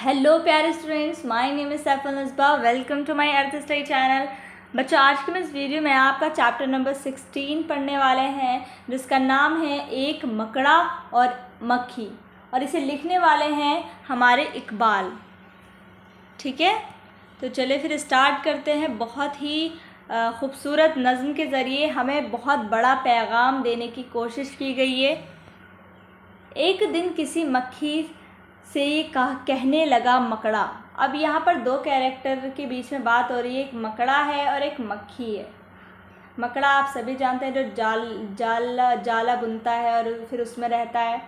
Hello प्यारे students, my name is Saif Al-Misbah. Welcome to my अर्थ study channel. बच्चों, आज के इस वीडियो में आपका चैप्टर नंबर 16 पढ़ने वाले हैं, जिसका नाम है एक मकड़ा और मक्खी, और इसे लिखने वाले हैं हमारे इकबाल। ठीक है, तो चलिए फिर स्टार्ट करते हैं। बहुत ही खूबसूरत नज़्म के ज़रिए हमें बहुत बड़ा पैगाम देने की कोशिश की गई है। एक दिन किसी मक्खी से ये कहने लगा मकड़ा। अब यहाँ पर दो कैरेक्टर के बीच में बात हो रही है, एक मकड़ा है और एक मक्खी है। मकड़ा आप सभी जानते हैं, जो जाला बुनता है और फिर उसमें रहता है।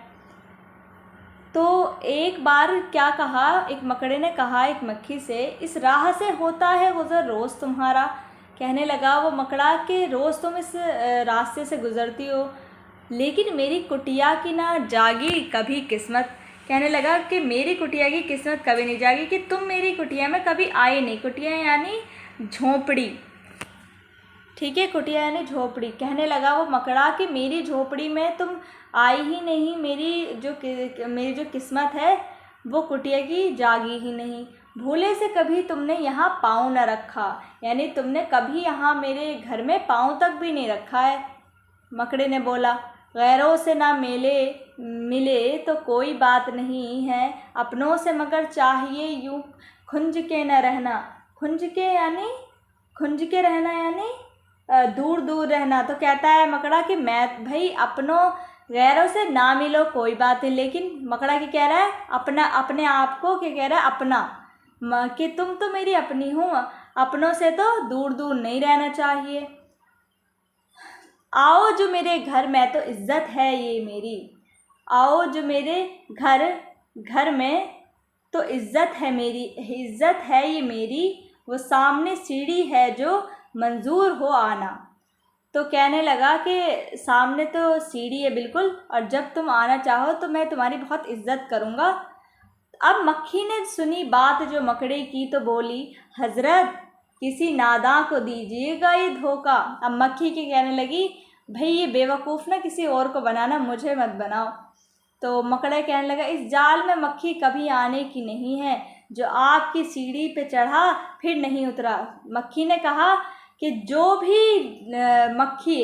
तो एक बार क्या कहा, एक मकड़े ने कहा एक मक्खी से, इस राह से होता है गुज़र रोज़ तुम्हारा। कहने लगा वो मकड़ा कि रोज़ तुम इस रास्ते से गुज़रती हो, लेकिन मेरी कुटिया की ना जागी कभी किस्मत। कहने लगा कि मेरी कुटिया की किस्मत कभी नहीं जागी कि तुम मेरी कुटिया में कभी आए नहीं। कुटिया यानी झोंपड़ी, ठीक है, कुटिया यानी झोंपड़ी। कहने लगा वो मकड़ा कि मेरी झोंपड़ी में तुम आई ही नहीं, मेरी जो किस्मत है वो कुटिया की जागी ही नहीं। भूले से कभी तुमने यहाँ पाँव न रखा, यानी तुमने कभी यहाँ मेरे घर में पाँव तक भी नहीं रखा है। मकड़े ने बोला, गैरों से ना मिले तो कोई बात नहीं है, अपनों से मगर चाहिए यूँ खुंज के न रहना। खुंज के रहना यानी दूर दूर रहना। तो कहता है मकड़ा कि मैं भाई अपनों गैरों से ना मिलो कोई बात नहीं, लेकिन मकड़ा क्या कह रहा है, अपने आप को क्या कह रहा है, अपना, कि तुम तो मेरी अपनी हो, अपनों से तो दूर दूर नहीं रहना चाहिए। आओ जो मेरे घर में तो इज्जत है ये मेरी, आओ जो मेरे घर में तो इज्जत है ये मेरी, वो सामने सीढ़ी है जो मंजूर हो आना। तो कहने लगा कि सामने तो सीढ़ी है बिल्कुल, और जब तुम आना चाहो तो मैं तुम्हारी बहुत इज्जत करूँगा। अब मक्खी ने सुनी बात जो मकड़े की, तो बोली, हजरत किसी नादां को दीजिएगा ये धोखा। अब मक्खी की कहने लगी, भाई ये बेवकूफ़ ना किसी और को बनाना, मुझे मत बनाओ। तो मकड़ा कहने लगा, इस जाल में मक्खी कभी आने की नहीं है, जो आपकी सीढ़ी पे चढ़ा फिर नहीं उतरा। मक्खी ने कहा कि जो भी मक्खी,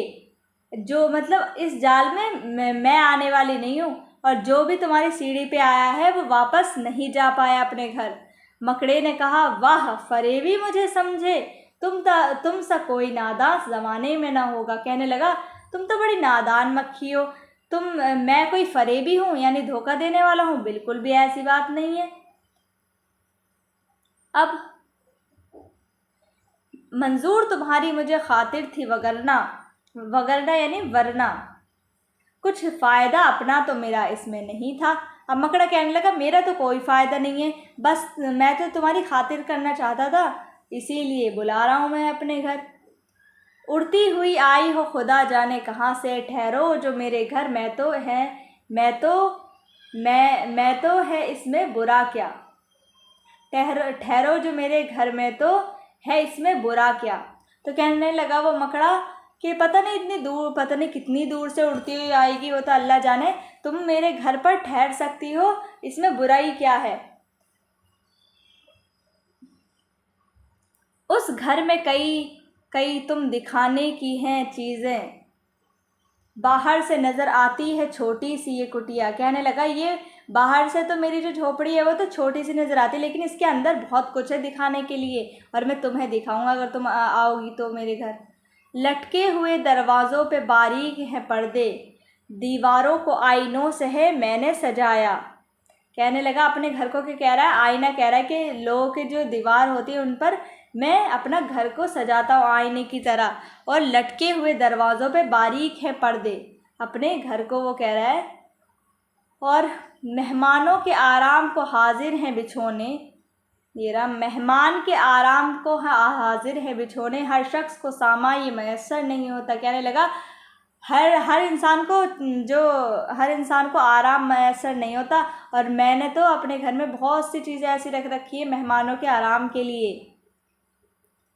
जो मतलब इस जाल में मैं आने वाली नहीं हूँ, और जो भी तुम्हारी सीढ़ी पे आया है वो वापस नहीं जा पाया अपने घर। मकड़े ने कहा, वाह फरेबी मुझे समझे, तुम सा कोई नादान ज़माने में ना होगा। कहने लगा, तुम तो बड़ी नादान मक्खी हो, मैं कोई फरेबी हूँ यानी धोखा देने वाला हूँ? बिल्कुल भी ऐसी बात नहीं है। अब मंजूर तुम्हारी मुझे खातिर थी वगरना यानी वरना, कुछ फ़ायदा अपना तो मेरा इसमें नहीं था। अब मकड़ा कहने लगा, मेरा तो कोई फ़ायदा नहीं है, बस मैं तो तुम्हारी खातिर करना चाहता था, इसीलिए बुला रहा हूँ मैं अपने घर। उड़ती हुई आई हो खुदा जाने कहाँ से, ठहरो जो मेरे घर मैं तो है इसमें बुरा क्या। ठहरो जो मेरे घर में तो है इसमें बुरा क्या। तो कहने लगा वो मकड़ा कि पता नहीं कितनी दूर से उड़ती हुई आएगी, वो तो अल्लाह जाने, तुम मेरे घर पर ठहर सकती हो, इसमें बुराई क्या है। उस घर में कई तुम दिखाने की हैं चीज़ें, बाहर से नज़र आती है छोटी सी ये कुटिया। कहने लगा, ये बाहर से तो मेरी जो झोपड़ी है वो तो छोटी सी नज़र आती है, लेकिन इसके अंदर बहुत कुछ है दिखाने के लिए, और मैं तुम्हें दिखाऊंगा अगर तुम आओगी तो मेरे घर। लटके हुए दरवाज़ों पे बारीक हैं पर्दे, दीवारों को आईनों से है मैंने सजाया। कहने लगा अपने घर को क्या कह रहा है, आईना कह रहा है कि लोगों की जो दीवार होती है उन पर मैं अपना घर को सजाता हूँ आईने की तरह, और लटके हुए दरवाज़ों पे बारीक है पर्दे, अपने घर को वो कह रहा है। और मेहमानों के आराम को हाजिर हैं बिछोने, ये रहा, मेहमान के आराम को हाजिर है बिछोने, हर शख्स को सामा ये मैसर नहीं होता। कहने लगा हर इंसान को आराम मैसर नहीं होता, और मैंने तो अपने घर में बहुत सी चीज़ें ऐसी रख रखी है मेहमानों के आराम के लिए।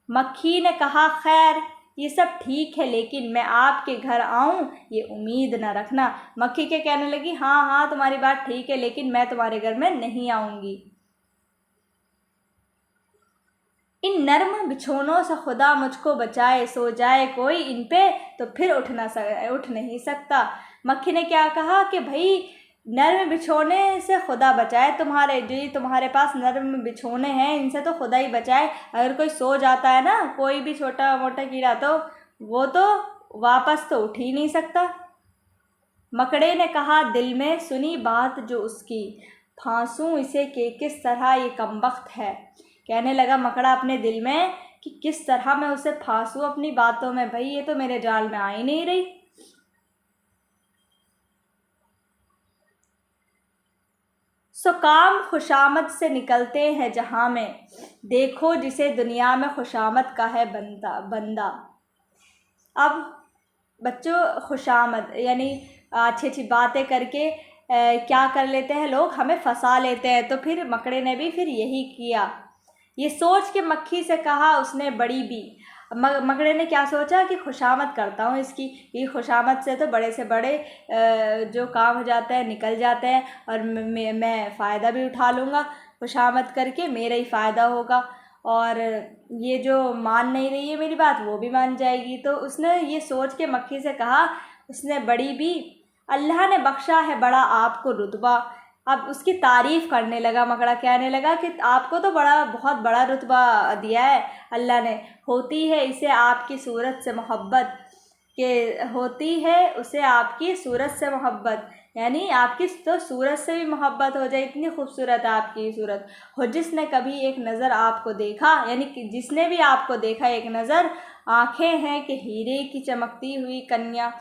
मक्खी ने कहा, खैर ये सब ठीक है, लेकिन मैं आपके घर आऊं ये उम्मीद न रखना। मक्खी के कहने लगी, हाँ हाँ तुम्हारी बात ठीक है, लेकिन मैं तुम्हारे घर में नहीं आऊँगी। इन नर्म बिछोनों से खुदा मुझको बचाए, सो जाए कोई इन पे तो फिर उठ नहीं सकता। मक्खी ने क्या कहा कि भाई नर्म बिछोने से खुदा बचाए तुम्हारे, जो तुम्हारे पास नर्म बिछोने हैं इनसे तो खुदा ही बचाए। अगर कोई सो जाता है ना, कोई भी छोटा मोटा कीड़ा, तो वो तो वापस तो उठ ही नहीं सकता। मकड़े ने कहा दिल में सुनी बात जो उसकी, फांसूं इसे कि किस तरह ये कमबख्त है। कहने लगा मकड़ा अपने दिल में कि किस तरह मैं उसे फांसूं अपनी बातों में, भाई ये तो मेरे जाल में आ ही नहीं रही। सो काम खुशामद से निकलते हैं जहाँ में, देखो जिसे दुनिया में खुशामद का है बंदा। अब बच्चों, खुशामद यानी अच्छी अच्छी बातें करके क्या कर लेते हैं लोग, हमें फंसा लेते हैं। तो फिर मकड़े ने भी फिर यही किया। ये सोच के मक्खी से कहा उसने बड़ी भी। मकड़े ने क्या सोचा कि खुशामद करता हूँ इसकी, ये खुशामद से तो बड़े से बड़े जो काम हो जाते हैं निकल जाते हैं, और मैं फ़ायदा भी उठा लूँगा। खुशामद करके मेरा ही फ़ायदा होगा, और ये जो मान नहीं रही है मेरी बात वो भी मान जाएगी। तो उसने ये सोच के मक्खी से कहा उसने बड़ी भी, अल्लाह ने बख्शा है बड़ा आपको रुतबा। अब उसकी तारीफ़ करने लगा मकड़ा, कहने लगा कि आपको तो बहुत बड़ा रुतबा दिया है अल्लाह ने। होती है इसे आपकी सूरत से मोहब्बत, के होती है उसे आपकी सूरत से मोहब्बत, यानी आपकी तो सूरत से भी मोहब्बत हो जाए, इतनी खूबसूरत है आपकी सूरत। हो जिसने कभी एक नज़र आपको देखा, यानी कि जिसने भी आपको देखा एक नज़र, आँखें हैं कि हीरे की चमकती हुई कन्या,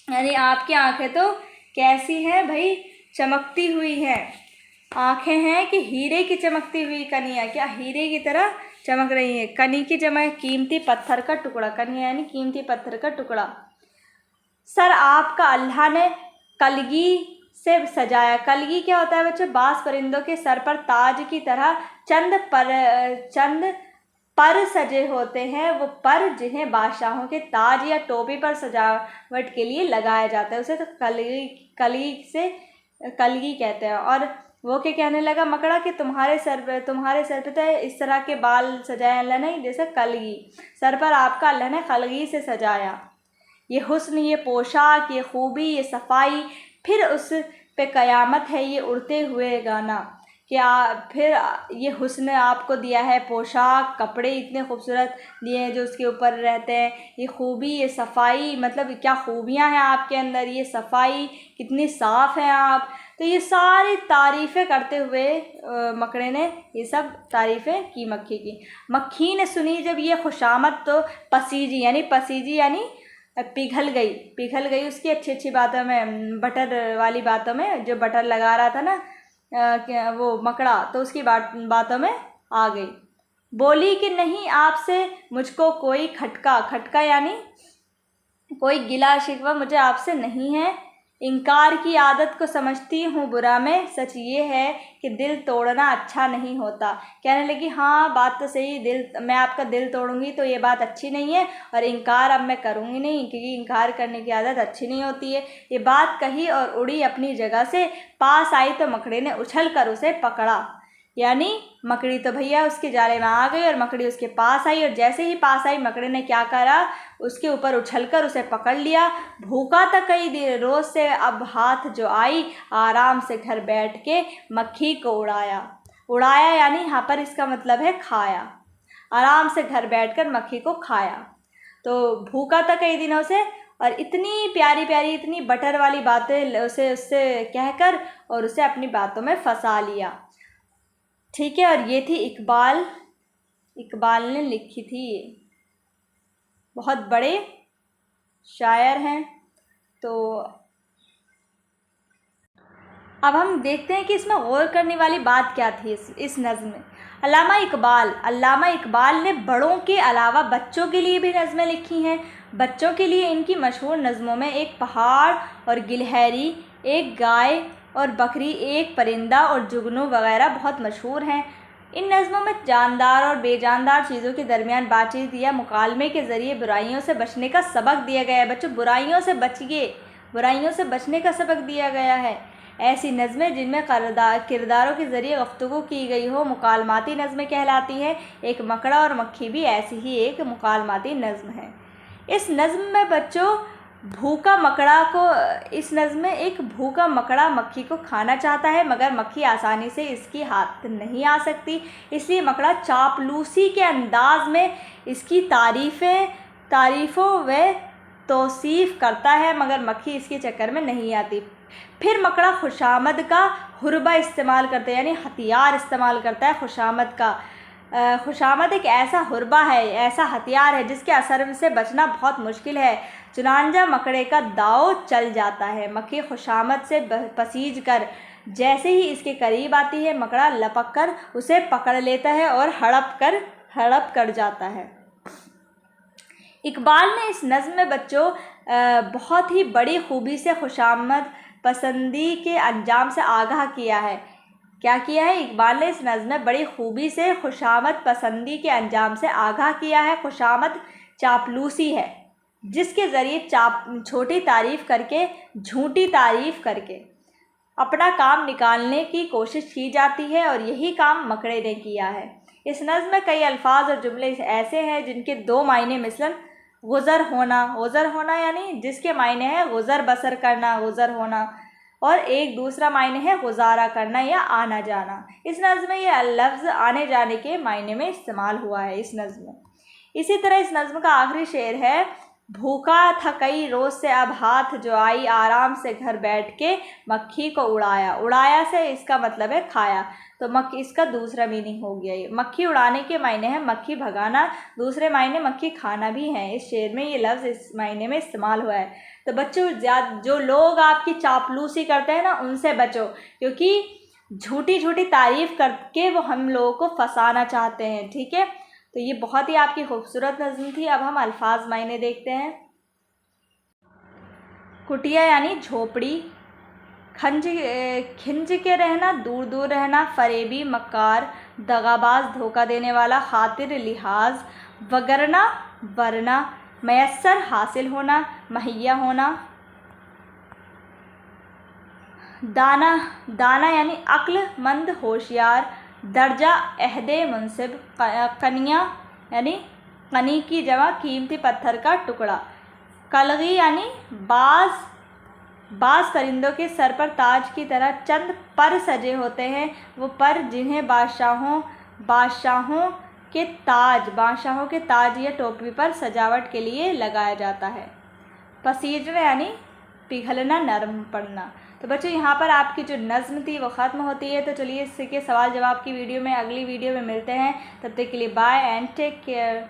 यानी आपकी आँखें तो कैसी हैं भाई, चमकती हुई हैं। आँखें हैं कि हीरे की चमकती हुई कनिया, क्या हीरे की तरह चमक रही है। कनी की जमा कीमती पत्थर का टुकड़ा, कनिया यानी कीमती पत्थर का टुकड़ा। सर आपका अल्लाह ने कलगी से सजाया। कलगी क्या होता है बच्चों, बास परिंदों के सर पर ताज की तरह चंद पर सजे होते हैं। वो पर जिन्हें बादशाहों के ताज या टोपी पर सजावट के लिए लगाया जाता है, उसे तो कलगी कहते हैं। और वो क्या कहने लगा मकड़ा कि तुम्हारे सर पे तो इस तरह के बाल सजाए अल्लाह ने, जैसे कलगी, सर पर आपका अल्लाह ने कलगी से सजाया। ये हुस्न, ये पोशाक, ये खूबी, ये सफाई, फिर उस पे क़यामत है ये उड़ते हुए गाना। क्या फिर ये हुस्न आपको दिया है, पोशाक कपड़े इतने खूबसूरत दिए हैं जो उसके ऊपर रहते हैं। ये खूबी, ये सफाई, मतलब क्या खूबियाँ हैं आपके अंदर, ये सफाई कितनी साफ़ हैं आप। तो ये सारी तारीफ़ें करते हुए मकड़े ने ये सब तारीफ़ें की मक्खी की। मक्खी ने सुनी जब ये खुशामद तो पसीजी यानी पिघल गई उसकी अच्छी अच्छी बातों में, बटर वाली बातों में, जो बटर लगा रहा था ना वो मकड़ा, तो उसकी बातों में आ गई। बोली कि नहीं आपसे मुझको कोई खटका यानी कोई गिला शिकवा मुझे आपसे नहीं है। इनकार की आदत को समझती हूँ बुरा मैं, सच ये है कि दिल तोड़ना अच्छा नहीं होता। कहने लगी हाँ बात तो सही, मैं आपका दिल तोड़ूंगी तो ये बात अच्छी नहीं है, और इनकार अब मैं करूँगी नहीं, क्योंकि इनकार करने की आदत अच्छी नहीं होती है। ये बात कही और उड़ी अपनी जगह से। पास आई तो मकड़ी ने उछल कर उसे पकड़ा, यानी मकड़ी तो भैया उसके जाले में आ गई और मकड़ी उसके पास आई, और जैसे ही पास आई मकड़ी ने क्या करा, उसके ऊपर उछलकर उसे पकड़ लिया। भूखा था कई दिन रोज़ से, अब हाथ जो आई आराम से घर बैठ के मक्खी को उड़ाया यानी यहाँ पर इसका मतलब है खाया। आराम से घर बैठकर मक्खी को खाया। तो भूखा था कई दिनों से, और इतनी प्यारी प्यारी इतनी बटर वाली बातें उससे कहकर और उसे अपनी बातों में फंसा लिया। ठीक है, और ये थी इकबाल ने लिखी थी। ये बहुत बड़े शायर हैं। तो अब हम देखते हैं कि इसमें गौर करने वाली बात क्या थी इस नज़्म में। अल्लामा इकबाल ने बड़ों के अलावा बच्चों के लिए भी नज़में लिखी हैं। बच्चों के लिए इनकी मशहूर नज़मों में एक पहाड़ और गिलहरी, एक गाय और बकरी, एक परिंदा और जुगनू वगैरह बहुत मशहूर हैं। इन नज़मों में जानदार और बेजानदार चीज़ों के दरमियान बातचीत या मुकालमे के ज़रिए बुराइयों से बचने का सबक दिया गया है। बच्चों बुराइयों से बचने का सबक दिया गया है। ऐसी नज़में जिनमें किरदारों के ज़रिए गुफ्तगू की गई हो मुकालमाती नज़में कहलाती है। एक मकड़ा और मक्खी भी ऐसी ही एक मुकालमाती नज़म है। इस नज़म में बच्चों इस नज़म में एक भूखा मकड़ा मक्खी को खाना चाहता है, मगर मक्खी आसानी से इसकी हाथ नहीं आ सकती, इसलिए मकड़ा चापलूसी के अंदाज में इसकी तारीफ़ों व तौसीफ़ करता है, मगर मक्खी इसके चक्कर में नहीं आती। फिर मकड़ा खुशामद का हुरबा इस्तेमाल करता है, यानी हथियार इस्तेमाल करता है खुशामद का। खुशामद एक ऐसा हुरबा है, ऐसा हथियार है जिसके असर से बचना बहुत मुश्किल है। चुनांजा मकड़े का दाव चल जाता है। मक्खी खुशामद से पसीज कर जैसे ही इसके करीब आती है, मकड़ा लपक कर उसे पकड़ लेता है और हड़प कर जाता है। इकबाल ने इस नज़्म में बच्चों बहुत ही बड़ी खूबी से खुशामद पसंदी के अंजाम से आगाह किया है। क्या किया है? इकबाल ने इस नज़्म में बड़ी खूबी से खुशामद पसंदी के अंजाम से आगाह किया है। खुशामद चापलूसी है, जिसके ज़रिए छोटी तारीफ़ करके, झूठी तारीफ़ करके अपना काम निकालने की कोशिश की जाती है, और यही काम मकड़े ने किया है। इस नज़्म में कई अल्फाज और जुमले ऐसे हैं जिनके दो मायने मिसलन गुज़र होना यानी जिसके मायने हैं गुज़र बसर करना, गुज़र होना, और एक दूसरा मायने है गुजारा करना या आना जाना। इस नज़्म में यह लफ्ज़ आने जाने के मायने में इस्तेमाल हुआ है इस नज़्म में। इसी तरह इस नज़्म का आखिरी शेर है, भूखा था कई रोज़ से अब हाथ जो आई, आराम से घर बैठ के मक्खी को उड़ाया। उड़ाया से इसका मतलब है खाया, तो मक्खी इसका दूसरा मीनिंग हो गया। ये मक्खी उड़ाने के मायने हैं मक्खी भगाना, दूसरे मायने मक्खी खाना भी हैं। इस शेर में ये लफ्ज़ इस मायने में इस्तेमाल हुआ है। तो बच्चों, जो लोग आपकी चापलूसी करते हैं ना, उनसे बचो, क्योंकि झूठी तारीफ़ करके वो हम लोगों को फंसाना चाहते हैं। ठीक है, तो ये बहुत ही आपकी खूबसूरत नज़्म थी। अब हम अल्फाज मायने देखते हैं। कुटिया यानी झोपड़ी, खिंज के रहना, दूर दूर रहना, फरेबी, मक्कार, दगाबाज, धोखा देने वाला, खातिर, लिहाज, वरना, मयस्सर, हासिल होना, मुहैया होना, दाना यानी अक्लमंद, होशियार, दर्जा, अहदे मुनसिब, कनिया यानी कनी की जमा, कीमती पत्थर का टुकड़ा, कलगी यानी बाज परिंदों के सर पर ताज की तरह चंद पर सजे होते हैं, वो पर जिन्हें बादशाहों के ताज या टोपी पर सजावट के लिए लगाया जाता है। पसीजना यानी पिघलना, नरम पड़ना। तो बच्चों, यहाँ पर आपकी जो नज़्म थी वो ख़त्म होती है। तो चलिए इसके सवाल जवाब की वीडियो में, अगली वीडियो में मिलते हैं। तब तक के लिए बाय एंड टेक केयर।